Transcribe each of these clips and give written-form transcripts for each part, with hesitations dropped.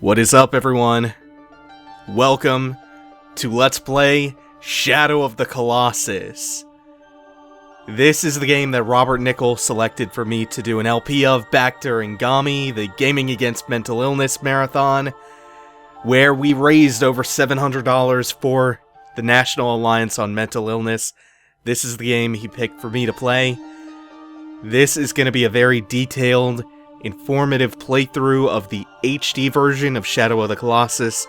What is up, everyone? Welcome to Let's Play Shadow of the Colossus. This is the game that Robert Nickel selected for me to do an LP of back during GAMI, the Gaming Against Mental Illness Marathon, where we raised over $700 for the National Alliance on Mental Illness. This is the game he picked for me to play. This is going to be a very detailed, informative playthrough of the HD version of Shadow of the Colossus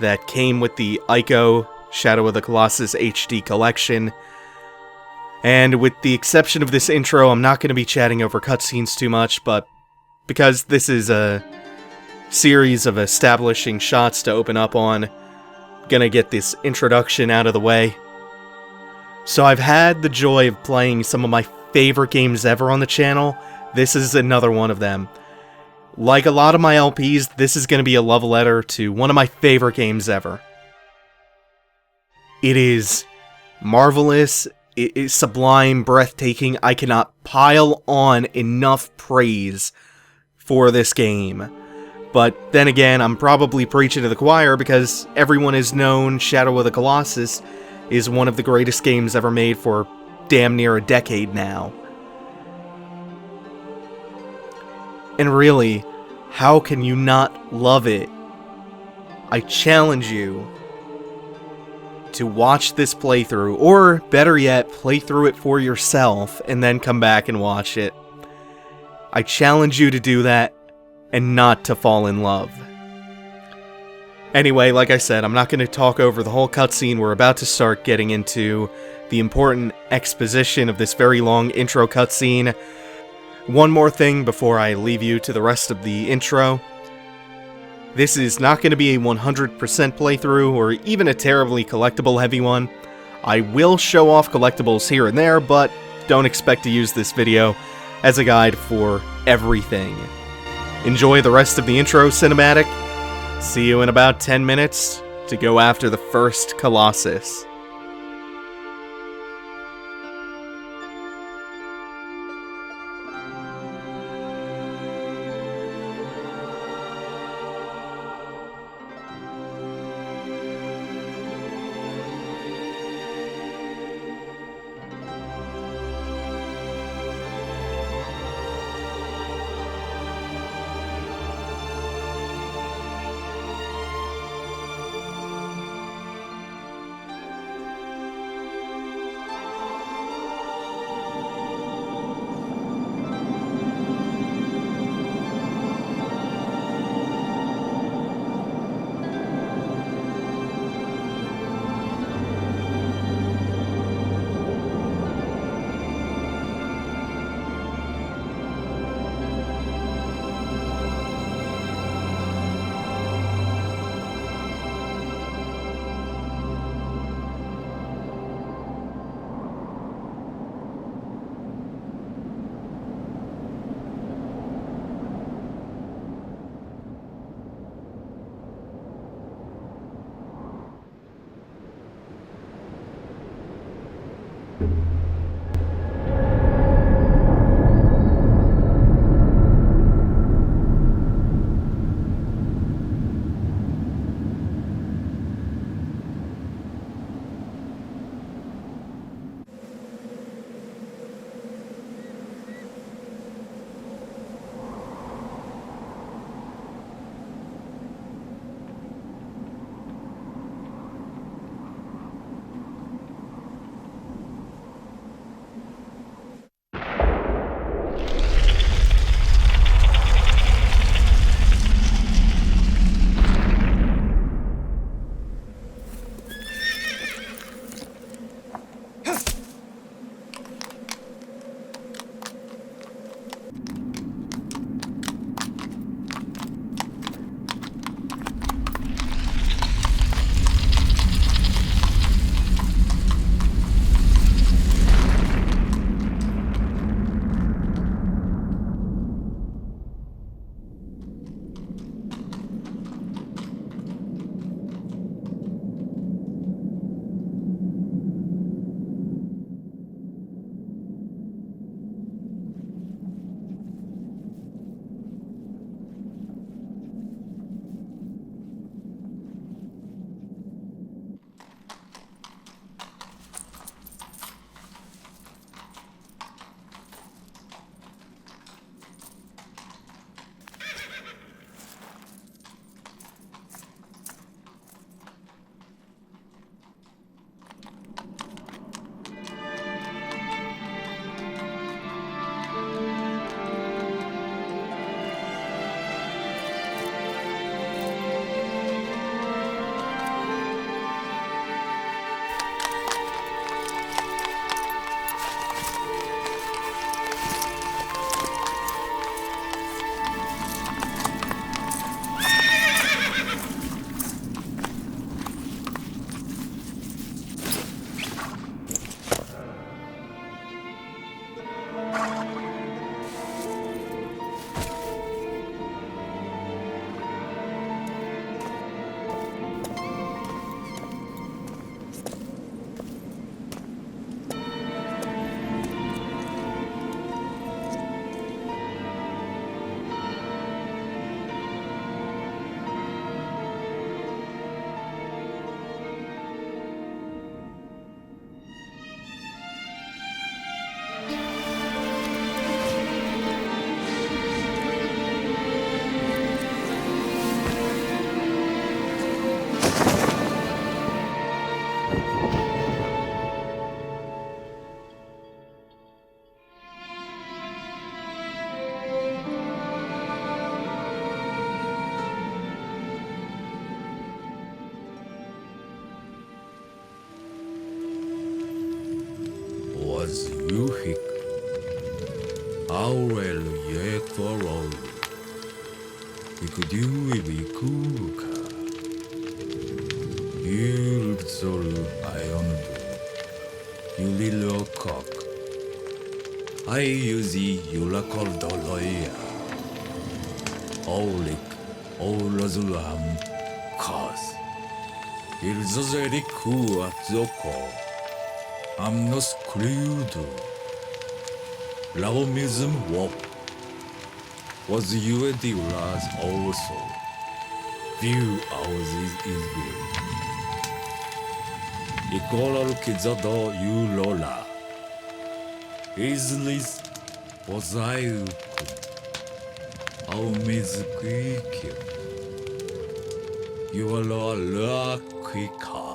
that came with the Ico Shadow of the Colossus HD Collection. And with the exception of this intro, I'm not going to be chatting over cutscenes too much, but because this is a series of establishing shots to open up on, I'm going to get this introduction out of the way. So I've had the joy of playing some of my favorite games ever on the channel. This is another one of them. Like a lot of my LPs, this is going to be a love letter to one of my favorite games ever. It is marvelous, it is sublime, breathtaking. I cannot pile on enough praise for this game. But then again, I'm probably preaching to the choir because everyone has known Shadow of the Colossus is one of the greatest games ever made for damn near a decade now. And really, how can you not love it? I challenge you to watch this playthrough, or better yet, play through it for yourself and then come back and watch it. I challenge you to do that and not to fall in love. Anyway, like I said, I'm not going to talk over the whole cutscene. We're about to start getting into the important exposition of this very long intro cutscene. One more thing before I leave you to the rest of the intro. This is not going to be a 100% playthrough, or even a terribly collectible heavy one. I will show off collectibles here and there, but don't expect to use this video as a guide for everything. Enjoy the rest of the intro cinematic. See you in about 10 minutes to go after the first Colossus. Aurel Yetoro Ikudu Ibikuka Yulzolu Ionbu Yulilo Cock I Yuzi Yulakordoloya Olik Olazulam Kaz Ilzozeriku Atzoko Amnos Crudo Laomism Wop was you the Ras also. View ours is view. Ikola Kizado you Lola. Islis was I Aumizquiki. You are la Quika.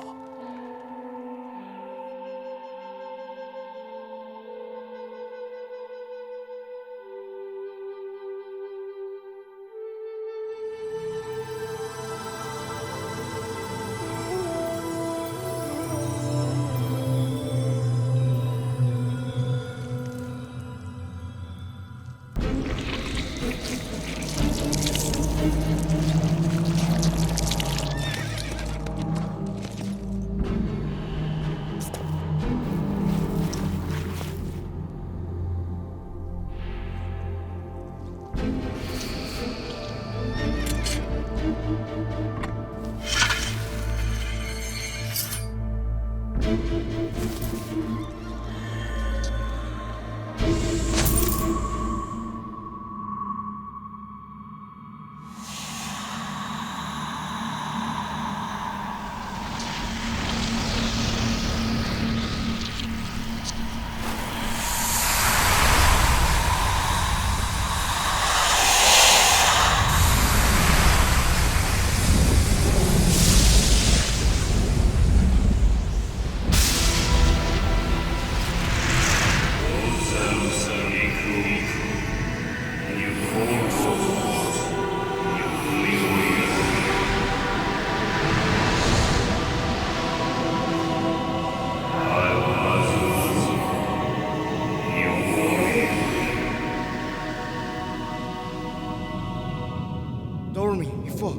Dormin for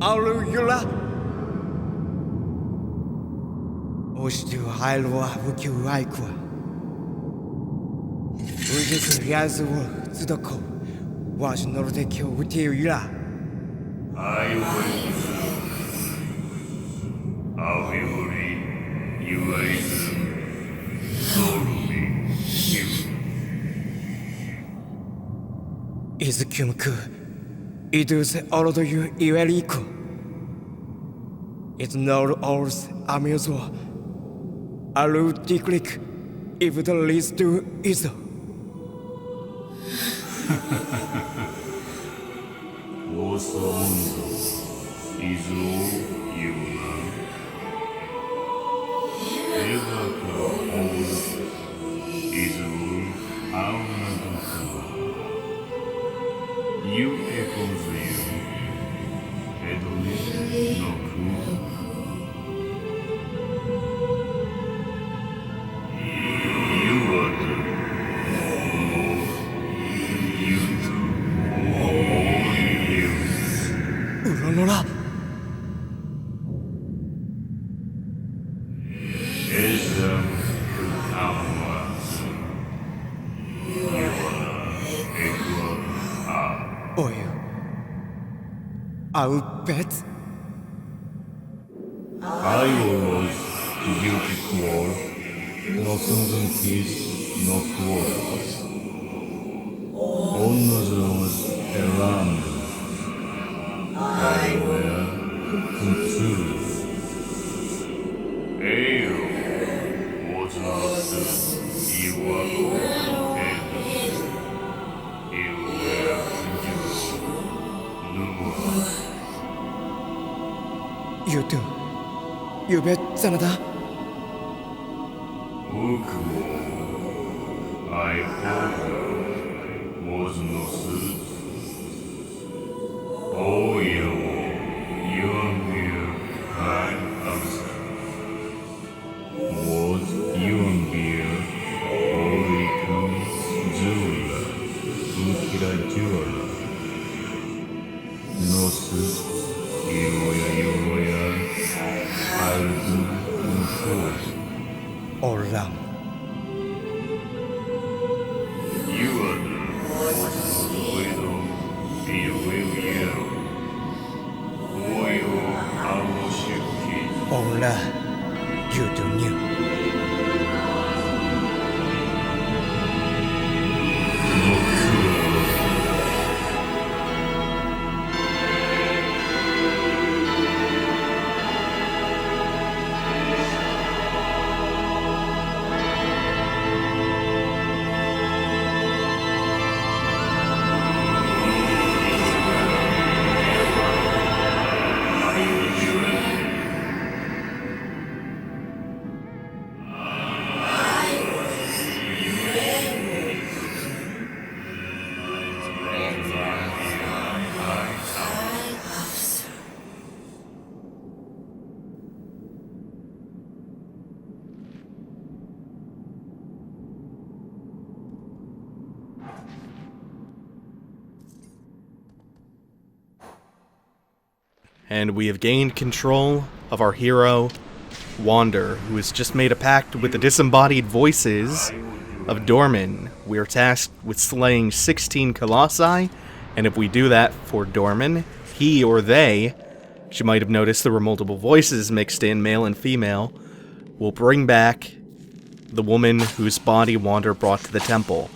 Alula Ostu Hailwa Wuku Aikwa Ujis Yazu Tsudoko was Nordekyo Utiura. I will. Aviori, you is Dormin, you. Izukumku Idus Orodo you Iweriko. It's not ours amuso. Alu Diklik if the least to Izo. Osondo, Izo, Yuna. Evaka, Oz, Izo, Aunadaka. You echoes you. Edoli, no ku. You are the you do all you. Uronora. Ism Awas. Equal Oil. I'll bet. I was guilty core, blossoms and peace, no quarrels. Onno's around. I wear contours. Ale was not you are and you were you. You do. You bet Sanada. I was no suit. Oh, you and me, I'm absent. Was you and me, Oricum Zula. Olam. Ola. You do new. And we have gained control of our hero, Wander, who has just made a pact with the disembodied voices of Dormin. We are tasked with slaying 16 Colossi, and if we do that for Dormin, he or they, which you might have noticed there were multiple voices mixed in, male and female, will bring back the woman whose body Wander brought to the temple.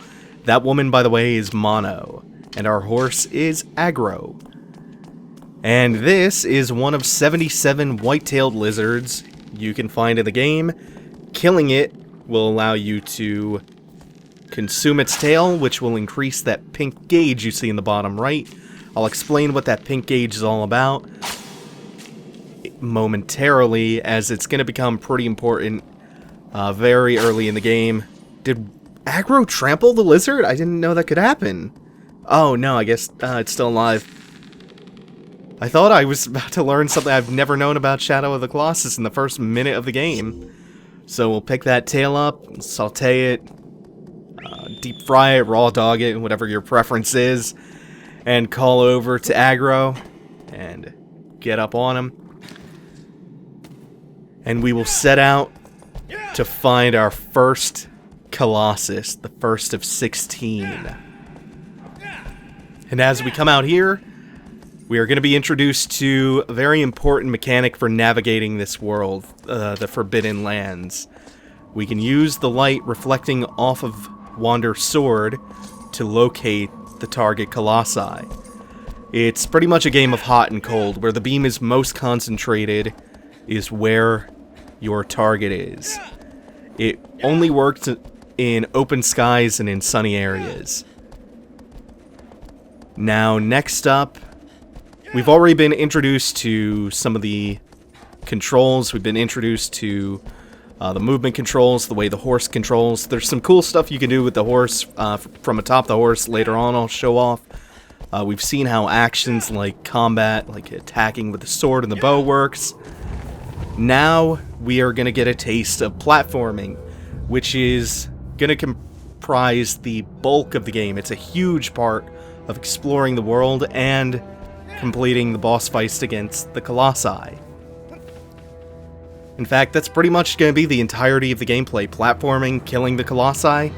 That woman, by the way, is Mono, and our horse is Agro. And this is one of 77 white-tailed lizards you can find in the game. Killing it will allow you to consume its tail, which will increase that pink gauge you see in the bottom right. I'll explain what that pink gauge is all about momentarily, as it's going to become pretty important very early in the game. Did Agro trample the lizard? I didn't know that could happen. Oh no, I guess it's still alive. I thought I was about to learn something I've never known about Shadow of the Colossus in the first minute of the game. So we'll pick that tail up, saute it, deep fry it, raw dog it, whatever your preference is, and call over to Agro and get up on him. And we will set out to find our first Colossus, the first of 16. And as we come out here, we are going to be introduced to a very important mechanic for navigating this world, the Forbidden Lands. We can use the light reflecting off of Wander's sword to locate the target Colossi. It's pretty much a game of hot and cold. Where the beam is most concentrated is where your target is. It only works in open skies and in sunny areas. Now, next up, we've already been introduced to some of the controls. We've been introduced to the movement controls, the way the horse controls. There's some cool stuff you can do with the horse from atop the horse later on I'll show off. We've seen how actions like combat, like attacking with the sword and the bow works. Now we are going to get a taste of platforming, which is going to comprise the bulk of the game. It's a huge part of exploring the world and completing the boss fights against the Colossi. In fact, that's pretty much going to be the entirety of the gameplay. Platforming, killing the Colossi,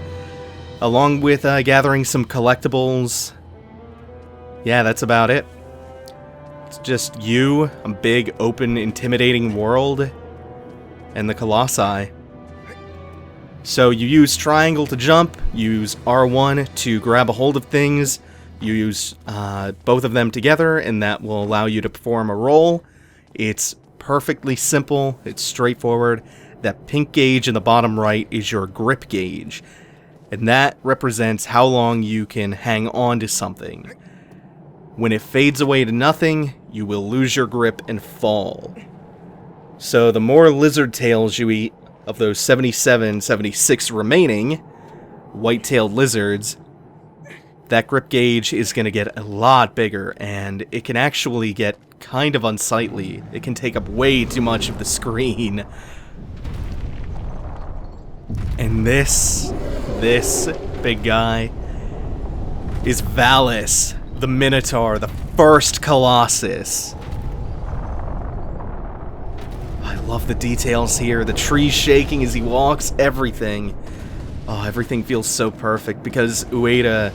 along with gathering some collectibles. Yeah, that's about it. It's just you, a big, open, intimidating world, and the Colossi. So you use triangle to jump, use R1 to grab a hold of things. You use both of them together, and that will allow you to perform a roll. It's perfectly simple. It's straightforward. That pink gauge in the bottom right is your grip gauge, and that represents how long you can hang on to something. When it fades away to nothing, you will lose your grip and fall. So the more lizard tails you eat of those 77, 76 remaining white-tailed lizards, that grip gauge is going to get a lot bigger, and it can actually get kind of unsightly. It can take up way too much of the screen. And this big guy is Valise the Minotaur, the first Colossus. I love the details here, the trees shaking as he walks, everything. Oh, everything feels so perfect because Ueda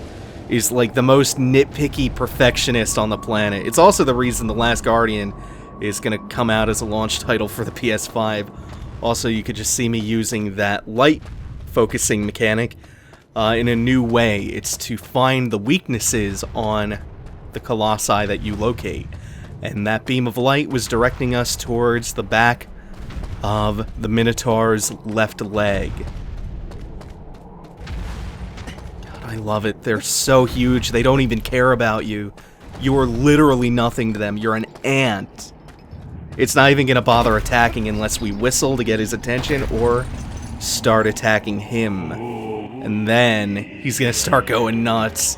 is like the most nitpicky perfectionist on the planet. It's also the reason The Last Guardian is going to come out as a launch title for the PS5. Also, you could just see me using that light focusing mechanic in a new way. It's to find the weaknesses on the Colossi that you locate. And that beam of light was directing us towards the back of the Minotaur's left leg. I love it. They're so huge, they don't even care about you. You are literally nothing to them. You're an ant. It's not even going to bother attacking unless we whistle to get his attention or start attacking him. And then he's going to start going nuts.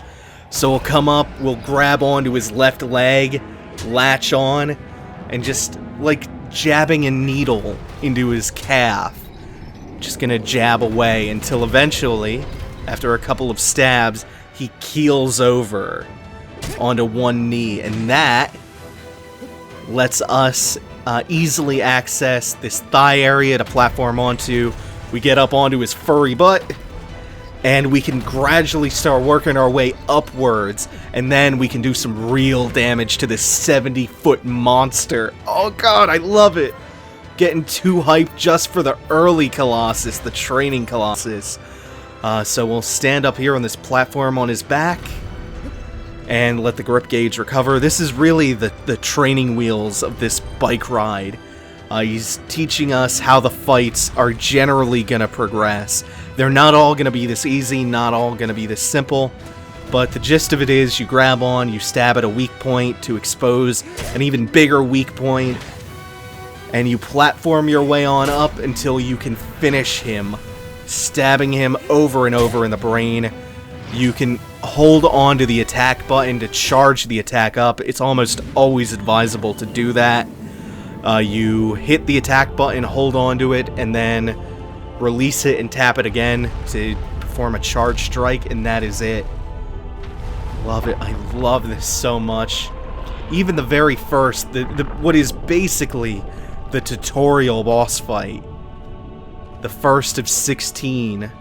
So we'll come up, we'll grab onto his left leg, latch on, and just like jabbing a needle into his calf. Just going to jab away until eventually, after a couple of stabs, he keels over onto one knee, and that lets us easily access this thigh area to platform onto. We get up onto his furry butt, and we can gradually start working our way upwards, and then we can do some real damage to this 70-foot monster. Oh god, I love it! Getting too hyped just for the early Colossus, the training Colossus. So we'll stand up here on this platform on his back and let the grip gauge recover. This is really the training wheels of this bike ride. He's teaching us how the fights are generally going to progress. They're not all going to be this easy, not all going to be this simple, but the gist of it is you grab on, you stab at a weak point to expose an even bigger weak point, and you platform your way on up until you can finish him, stabbing him over and over in the brain. You can hold on to the attack button to charge the attack up. It's almost always advisable to do that. You hit the attack button, hold on to it, and then release it and tap it again to perform a charge strike, and that is it. Love it. I love this so much. Even the very first, what is basically the tutorial boss fight, the first of 16,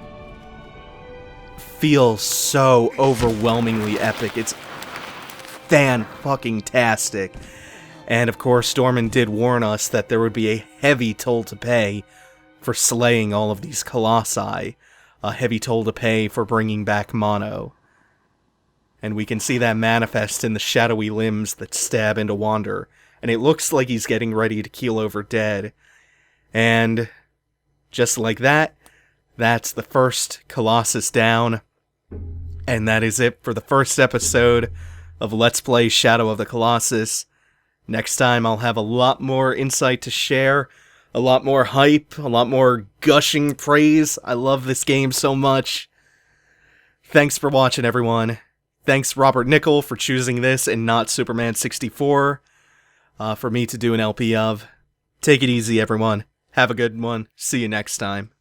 feels so overwhelmingly epic. It's fan-fucking-tastic. And of course, Dormin did warn us that there would be a heavy toll to pay for slaying all of these Colossi. A heavy toll to pay for bringing back Mono. And we can see that manifest in the shadowy limbs that stab into Wander. And it looks like he's getting ready to keel over dead. And just like that, that's the first Colossus down. And that is it for the first episode of Let's Play Shadow of the Colossus. Next time I'll have a lot more insight to share, a lot more hype, a lot more gushing praise. I love this game so much. Thanks for watching, everyone. Thanks Robert Nickel for choosing this and not Superman 64 for me to do an LP of. Take it easy, everyone. Have a good one. See you next time.